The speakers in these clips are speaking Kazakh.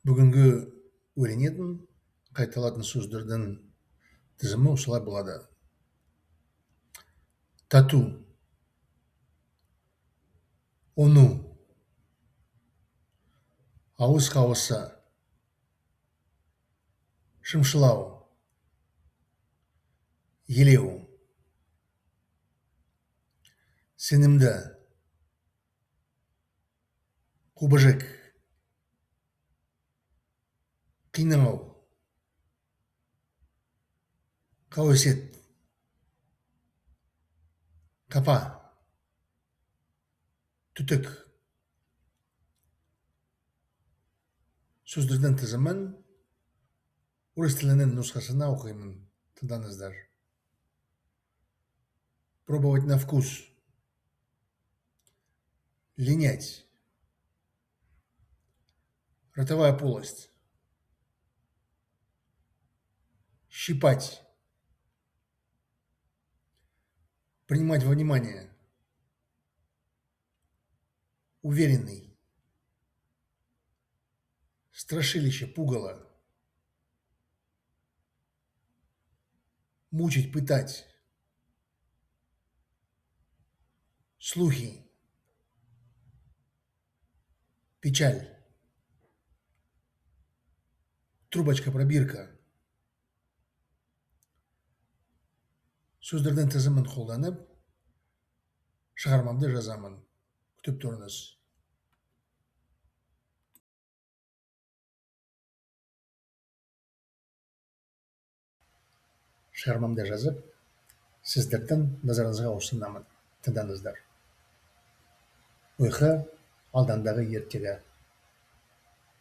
Бүгінгі өлеңетін қайталатын сөздердің тізімі осылай болады. Тату, ону, ауыз қауысы, шымшылау, елеу, сенімді, қубыжық, қинау, қауесет, қапа, түтік. Сөздердің тізімін орыс тілінің нұсқасына оқимын. Тыңдаңыздар. Пробовать на вкус. Линять. Ротовая полость. Щипать. Принимать во внимание. Уверенный. Страшилище, пугало. Мучить, пытать. Слухи. Печаль. Трубочка, пробирка. Сөздердің тізімін қолданып, шығармамды жазамын. Күтіп тұрыңыз. Шығармамды жазып, сіздердің назарыңызға ұсынамын. Тыңдаңыздар. Ұйқы алдандағы ертегі.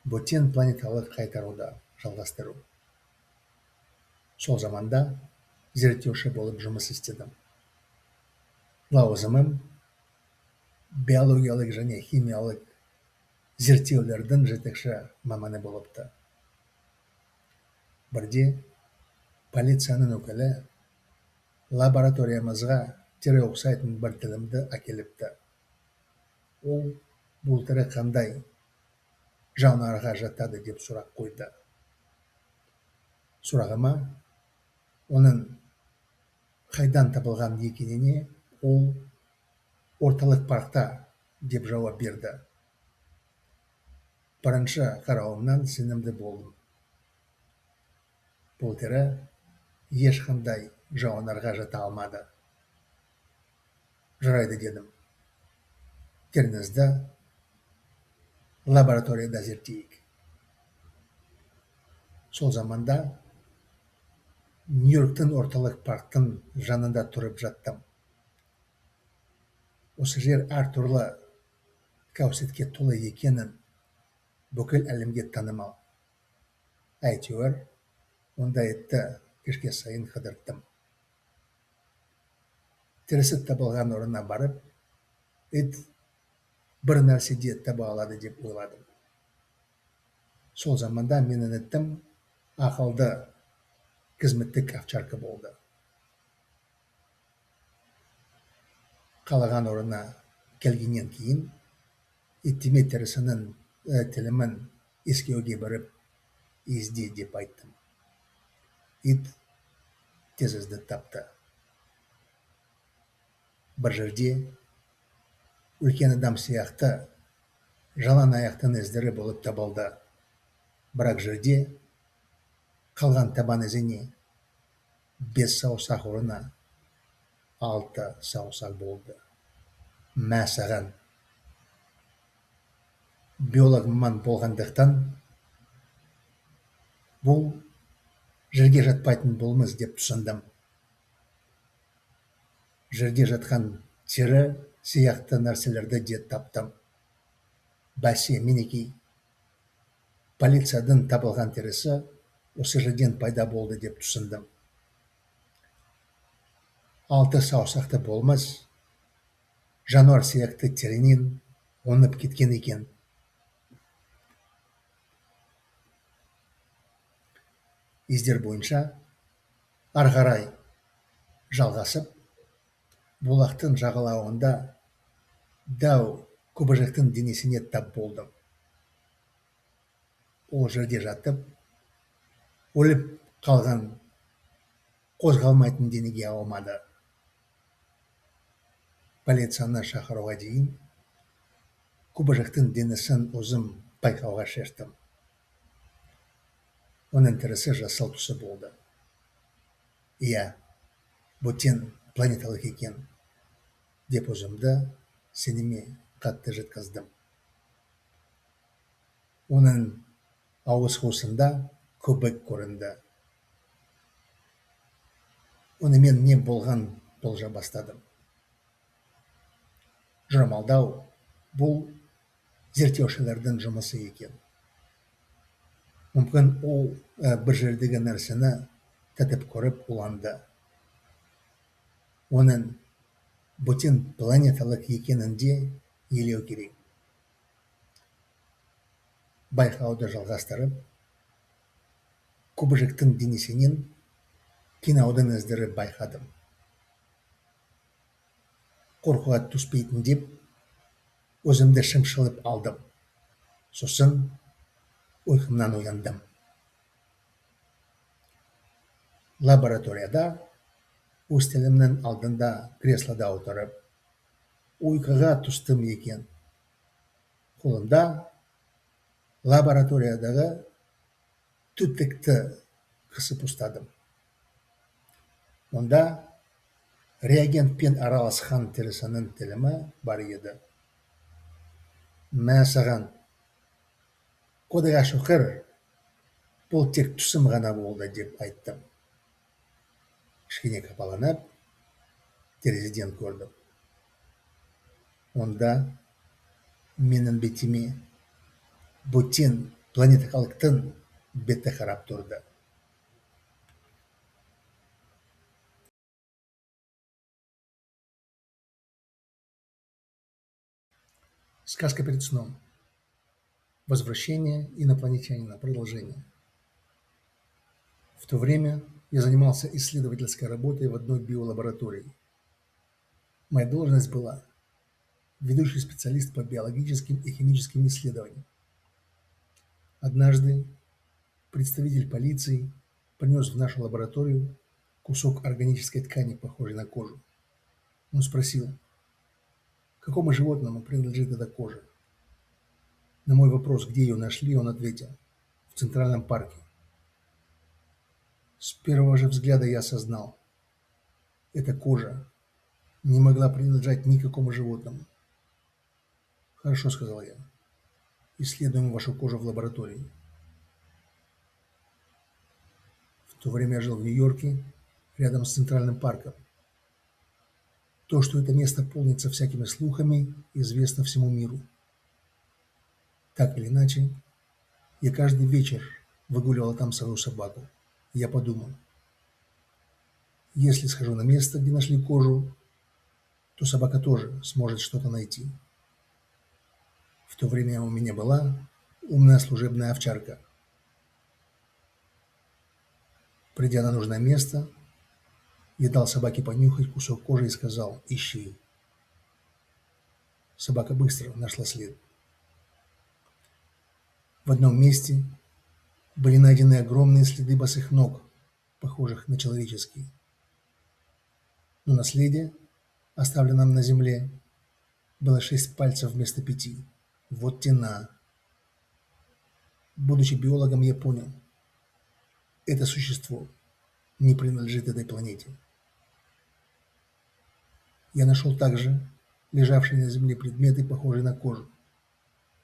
Бөтен планеталық қайтаруда жалғастыру. Сол заманда зерттеуші болып жұмыс істедім. Лауазымым биологиялық және химиялық зерттеулердің жетекші маманы болыпты. Бірде полицияның өкілі лабораториямызға тері ұқсайтын бір тілімді әкеліпті. Ол бұл тірі қандай жануарға жатады деп сұрақ қойды. Сұрағыма оның қайдан табылған екеніне ол орталық паркта деп жауап берді. Бірінші қарауымнан сенімді болдым. Бұл тірі ешқандай жануарға жата алмады. Жарайды дедім. Теріңізді лабораторияда зерттейік. Сол заманда Нью-Йорктың орталық парктың жанында тұрып жаттым. Осы жер әртүрлі қауесетке толы екенін бүкіл әлемге танымал. Әйтеуір, онда етті кешке сайын қыдырттым. Терісі табылған орнына барып, ит бір нәрседе таба алады деп ойладым. Сол заманда менің итім ақылды қызметтік овчарка болды. Қалаған орнына келгеннен кейін иттіме терісінің тілімін ескеуге барып езде деп айттым. Ит тез іздеп тапты. Бір жерде үлкен адам сияқты жалаң аяқтың іздері болып табылды. Бірақ жерде қалған табан ізіне 5 саусақ орнына 6 саусақ болды. Мә саған. Биолог маман болғандықтан бұл жерге жатпайтын болмыс деп түсіндім. Жерде жатқан тері сияқты нәрселерді де таптым. Бәсе, мінекей, полициядан табылған терісі осы жерден пайда болды деп түсіндім. 6 саусақты болмас жануар сияқты терінен онып кеткен екен. Іздер бойынша ары қарай жалғасып, бұлақтың жағалауында дәу құбыжықтың денесіне тап болдым. ол жерде жатып, өліп қалған қозғалмайтын денеге алмады. Полицияны шақыруға дейін құбыжықтың денесін өзім байқауға шештім. Оның тірісі жасыл түсі болды. Иә, бөтен планеталық екен, деп өзімді сенеме қатты жеткіздім. Оның ауыз қуысында көбік көрінді. Онымен не болған болжа бастадым. Жорамалдау бұл зерттеушілердің жұмысы екен. Мүмкін ол бір жердегі нәрсені татып көріп уланды. Оның бөтен планеталық екенін де елеу керек. Байқауды жалғастырып, құбыжықтың денесінен қинаудың іздері байқадым. Қорқуға түспейтін деп, өзімді шымшылып алдым. Сосын ұйқымнан ояндым. Лабораторияда үстелімнің алдында креслода отырып, ұйқыға түстім екен. Қолымда лабораториядағы түтікті қысып ұстадым. Онда реагентпен араласқан терісінің тілімі бар еді. Мә саған, Құдайға шүкір, бұл тек түсім ғана болды деп айттым. Кішкене қапаланып, терезеден көрдім. Онда менің бетіме бөтен планеталықтың беті қарап тұрды. Сказка перед сном. Возвращение инопланетянина. Продолжение. В то время я занимался исследовательской работой в одной биолаборатории. Моя должность была ведущий специалист по биологическим и химическим исследованиям. Однажды представитель полиции принес в нашу лабораторию кусок органической ткани, похожей на кожу. Он спросил, какому животному принадлежит эта кожа. На мой вопрос, где ее нашли, он ответил, в Центральном парке. С первого же взгляда я осознал, эта кожа не могла принадлежать никакому животному. Хорошо, сказал я, исследуем вашу кожу в лаборатории. В то время я жил в Нью-Йорке, рядом с Центральным парком. То, что это место полнится всякими слухами, известно всему миру. Так или иначе, я каждый вечер выгуливал там свою собаку. Я подумал, если схожу на место, где нашли кожу, то собака тоже сможет что-то найти. В то время у меня была умная служебная овчарка. Придя на нужное место, я дал собаке понюхать кусок кожи и сказал «Ищи». Собака быстро нашла след. В одном месте были найдены огромные следы босых ног, похожих на человеческие. Но на следе, оставленном на земле, было 6 пальцев вместо 5. Вот тена. Будучи биологом, я понял, это существо не принадлежит этой планете. Я нашел также лежавшие на земле предметы, похожие на кожу.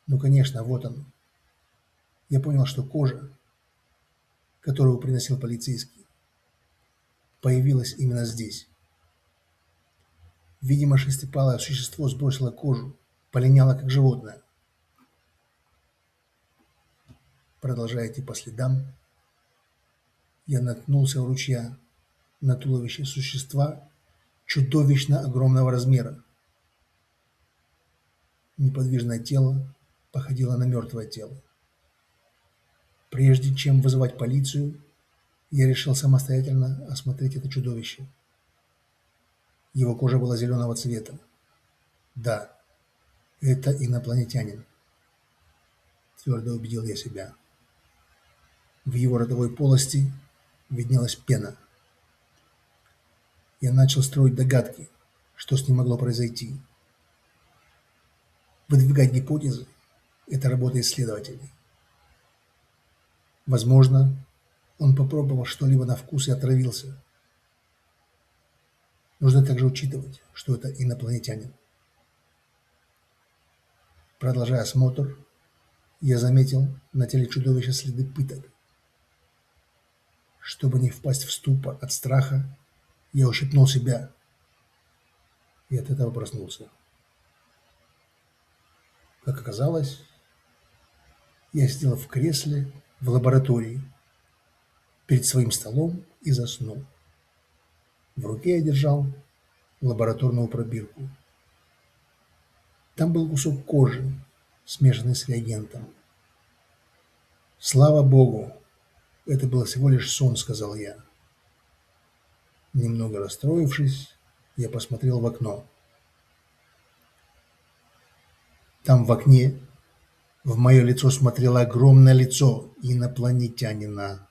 Ну, конечно, вот он. Я понял, что кожа, которую приносил полицейский, появилась именно здесь. Видимо, шестипалое существо сбросило кожу, полиняло как животное. Продолжая идти по следам, я наткнулся у ручья на туловище существа чудовищно огромного размера. Неподвижное тело походило на мертвое тело. Прежде чем вызывать полицию, я решил самостоятельно осмотреть это чудовище. Его кожа была зеленого цвета. Да, это инопланетянин, твердо убедил я себя. В его ротовой полости виднелась пена. Я начал строить догадки, что с ним могло произойти. Выдвигать гипотезы– это работа исследователей. Возможно, он попробовал что-либо на вкус и отравился. Нужно также учитывать, что это инопланетянин. Продолжая осмотр, я заметил на теле чудовища следы пыток. Чтобы не впасть в ступор от страха, я ущипнул себя и от этого проснулся. Как оказалось, я сидел в кресле в лаборатории перед своим столом и заснул. В руке я держал лабораторную пробирку. Там был кусок кожи, смешанный с реагентом. «Слава Богу, это был всего лишь сон», — сказал я. Немного расстроившись, я посмотрел в окно. Там в окне в мое лицо смотрело огромное лицо инопланетянина.